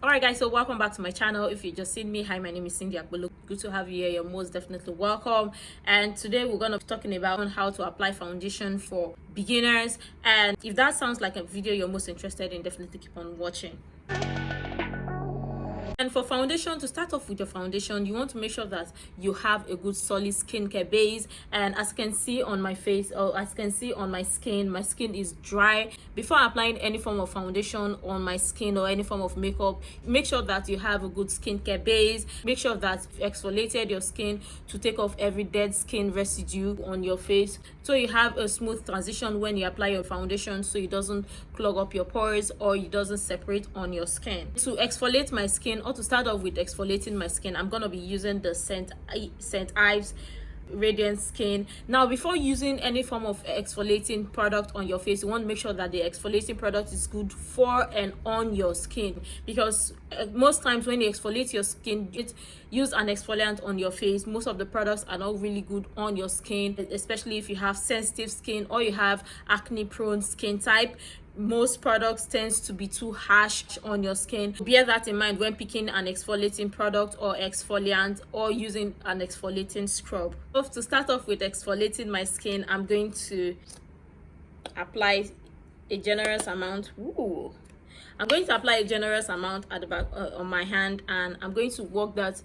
Alright guys, so welcome back to my channel. If you just seen me, hi, my name is Sindy Akpolo. Good to have you here. You're most definitely welcome. And today we're gonna be talking about how to apply foundation for beginners. And if that sounds like a video you're most interested in, definitely keep on watching. And for foundation, to start off with your foundation, you want to make sure that you have a good solid skincare base. And as you can see on my face, or as you can see on my skin is dry. Before applying any form of foundation on my skin or any form of makeup, make sure that you have a good skincare base. Make sure that you've exfoliated your skin to take off every dead skin residue on your face, so you have a smooth transition when you apply your foundation, so it doesn't clog up your pores or it doesn't separate on your skin. To exfoliate my skin, or to start off with exfoliating my skin, I'm gonna be using the St. Ives Radiant Skin. Now, before using any form of exfoliating product on your face, you want to make sure that the exfoliating product is good for and on your skin, because most times when you exfoliate your skin, use an exfoliant on your face, most of the products are not really good on your skin, especially if you have sensitive skin or you have acne prone skin type. Most products tends to be too harsh on your skin. Bear that in mind when picking an exfoliating product or exfoliant, or using an exfoliating scrub. So to start off with exfoliating my skin, I'm going to apply a generous amount. I'm going to apply a generous amount at the back on my hand, and I'm going to work that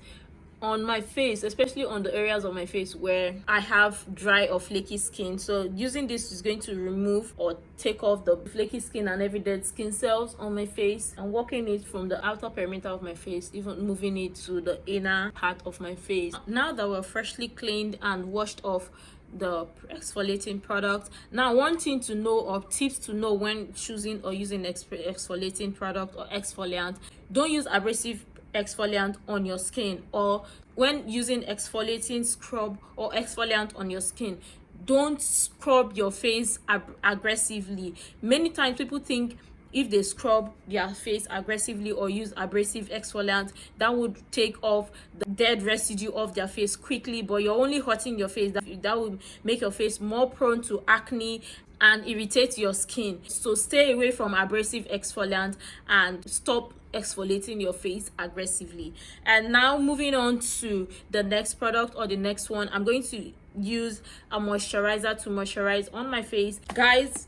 on my face, especially on the areas of my face where I have dry or flaky skin. So using this is going to remove or take off the flaky skin and every dead skin cells on my face, and working it from the outer perimeter of my face, even moving it to the inner part of my face. Now that we're freshly cleaned and washed off the exfoliating product, now one thing to know, or tips to know when choosing or using exfoliating product or exfoliant: don't use abrasive exfoliant on your skin, or when using exfoliating scrub or exfoliant on your skin, don't scrub your face aggressively. Many times people think if they scrub their face aggressively or use abrasive exfoliant, that would take off the dead residue of their face quickly, but you're only hurting your face. That would make your face more prone to acne and irritate your skin. So stay away from abrasive exfoliant and stop exfoliating your face aggressively. And now moving on to the next product, or the next one, I'm going to use a moisturizer to moisturize on my face. Guys,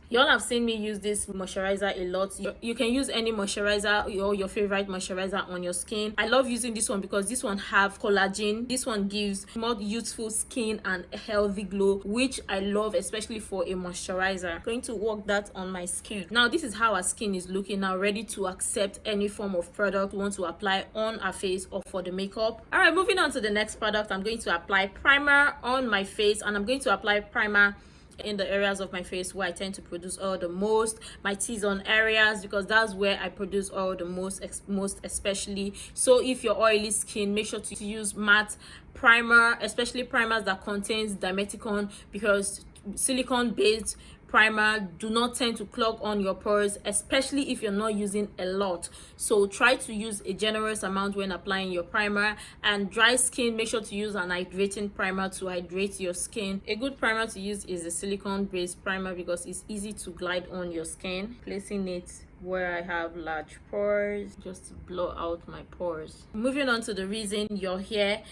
y'all have seen me use this moisturizer a lot. You can use any moisturizer or your favorite moisturizer on your skin. I love using this one because this one have collagen. This one gives more youthful skin and a healthy glow, which I love, especially for a moisturizer. I'm going to work that on my skin. Now, this is how our skin is looking now, ready to accept any form of product we want to apply on our face or for the makeup. All right, moving on to the next product, I'm going to apply primer on my face, and I'm going to apply primer in the areas of my face where I tend to produce oil the most, my T-zone areas, because that's where I produce oil the most especially. So if you're oily skin, make sure to use matte primer, especially primers that contains dimethicone, because silicone based primer do not tend to clog on your pores, especially if you're not using a lot. So try to use a generous amount when applying your primer. And dry skin, make sure to use an hydrating primer to hydrate your skin. A good primer to use is a silicone based primer because it's easy to glide on your skin. Placing it where I have large pores, just to blow out my pores. Moving on to the reason you're here.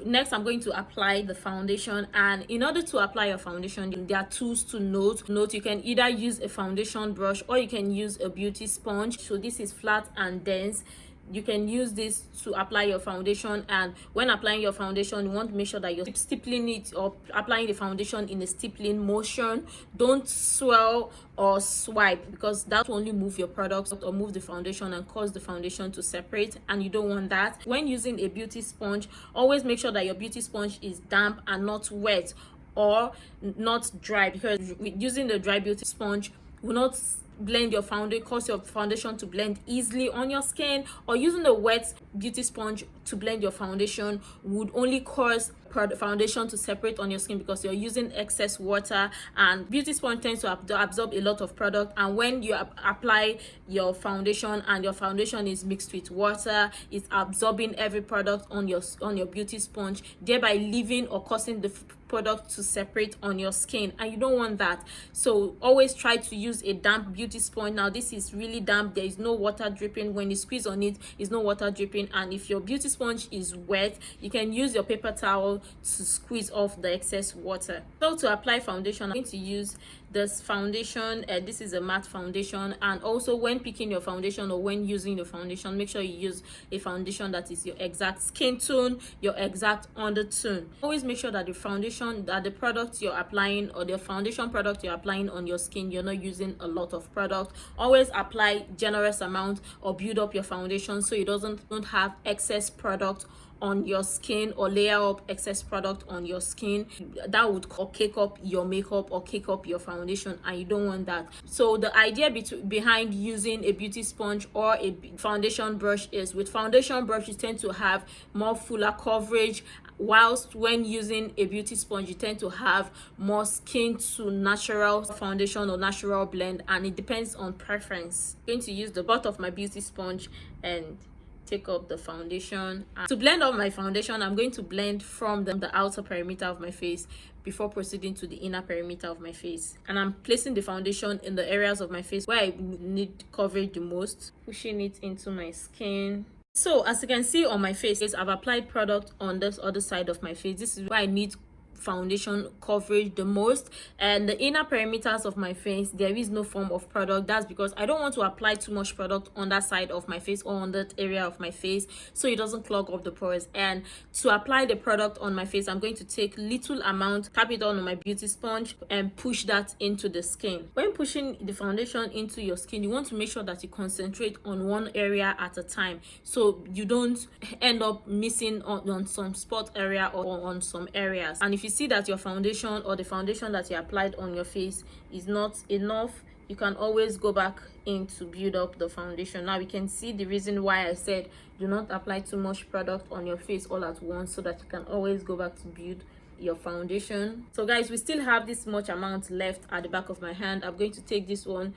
Next, I'm going to apply the foundation, and in order to apply your foundation, there are tools to note. You can either use a foundation brush or you can use a beauty sponge. So this is flat and dense. You can use this to apply your foundation, and when applying your foundation, you want to make sure that you're stippling it or applying the foundation in a stippling motion. Don't swirl or swipe, because that will only move your products or move the foundation and cause the foundation to separate, and you don't want that. When using a beauty sponge, always make sure that your beauty sponge is damp and not wet or not dry, because with using the dry beauty sponge will not blend your foundation, cause your foundation to blend easily on your skin, or using a wet beauty sponge to blend your foundation would only cause foundation to separate on your skin because you're using excess water, and beauty sponge tends to absorb a lot of product, and when you apply your foundation and your foundation is mixed with water, it's absorbing every product on your beauty sponge, thereby leaving or causing the product to separate on your skin, and you don't want that. So always try to use a damp beauty sponge. Now this is really damp, there is no water dripping. When you squeeze on it, is no water dripping, and if your beauty sponge is wet, you can use your paper towel to squeeze off the excess water. So to apply foundation, I'm going to use this foundation. This is a matte foundation, and also when picking your foundation or when using your foundation, make sure you use a foundation that is your exact skin tone, your exact undertone. Always make sure that the foundation, that the product you're applying or the foundation product you're applying on your skin, you're not using a lot of product. Always apply generous amount or build up your foundation so it don't have excess product on your skin or layer up excess product on your skin that would cake up your makeup or cake up your foundation, and you don't want that. So the idea behind using a beauty sponge or a foundation brush is, with foundation brush you tend to have more fuller coverage, whilst when using a beauty sponge you tend to have more skin to natural foundation or natural blend, and it depends on preference. I'm going to use the butt of my beauty sponge and take up the foundation. To blend up my foundation, I'm going to blend from the outer perimeter of my face before proceeding to the inner perimeter of my face, and I'm placing the foundation in the areas of my face where I need coverage the most, pushing it into my skin. So as you can see on my face, I've applied product on this other side of my face. This is where I need foundation coverage the most, and the inner perimeters of my face there is no form of product. That's because I don't want to apply too much product on that side of my face or on that area of my face so it doesn't clog up the pores. And to apply the product on my face, I'm going to take little amount, tap it on my beauty sponge and push that into the skin. When pushing the foundation into your skin, you want to make sure that you concentrate on one area at a time so you don't end up missing on some spot area or on some areas. And if you see that your foundation or the foundation that you applied on your face is not enough, you can always go back in to build up the foundation. Now we can see the reason why I said do not apply too much product on your face all at once, so that you can always go back to build your foundation. So guys, we still have this much amount left at the back of my hand. I'm going to take this one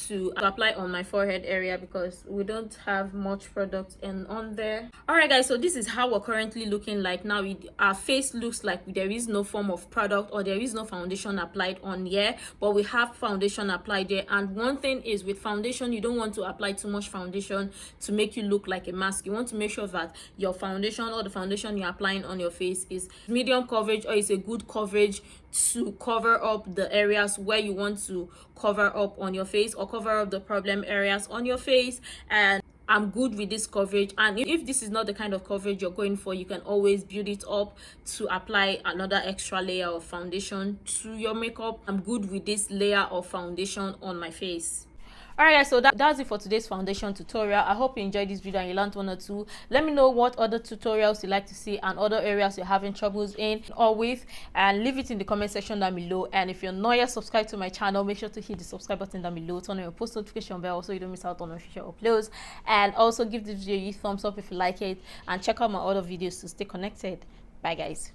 to apply on my forehead area because we don't have much product on there. All right guys, so this is how we're currently looking like now. Our face looks like there is no form of product or there is no foundation applied on here, but we have foundation applied there. And one thing is, with foundation, you don't want to apply too much foundation to make you look like a mask. You want to make sure that your foundation or the foundation you're applying on your face is medium coverage, or is a good coverage to cover up the areas where you want to cover up on your face or cover up the problem areas on your face. And I'm good with this coverage, and if this is not the kind of coverage you're going for, you can always build it up to apply another extra layer of foundation to your makeup. I'm good with this layer of foundation on my face. Alright guys, so that's it for today's foundation tutorial. I hope you enjoyed this video and you learned one or two. Let me know what other tutorials you like to see and other areas you're having troubles in or with, and leave it in the comment section down below. And if you're not yet subscribed to my channel, make sure to hit the subscribe button down below, turn on your post notification bell so you don't miss out on my future uploads, and also give this video a thumbs up if you like it, and check out my other videos to stay connected. Bye guys.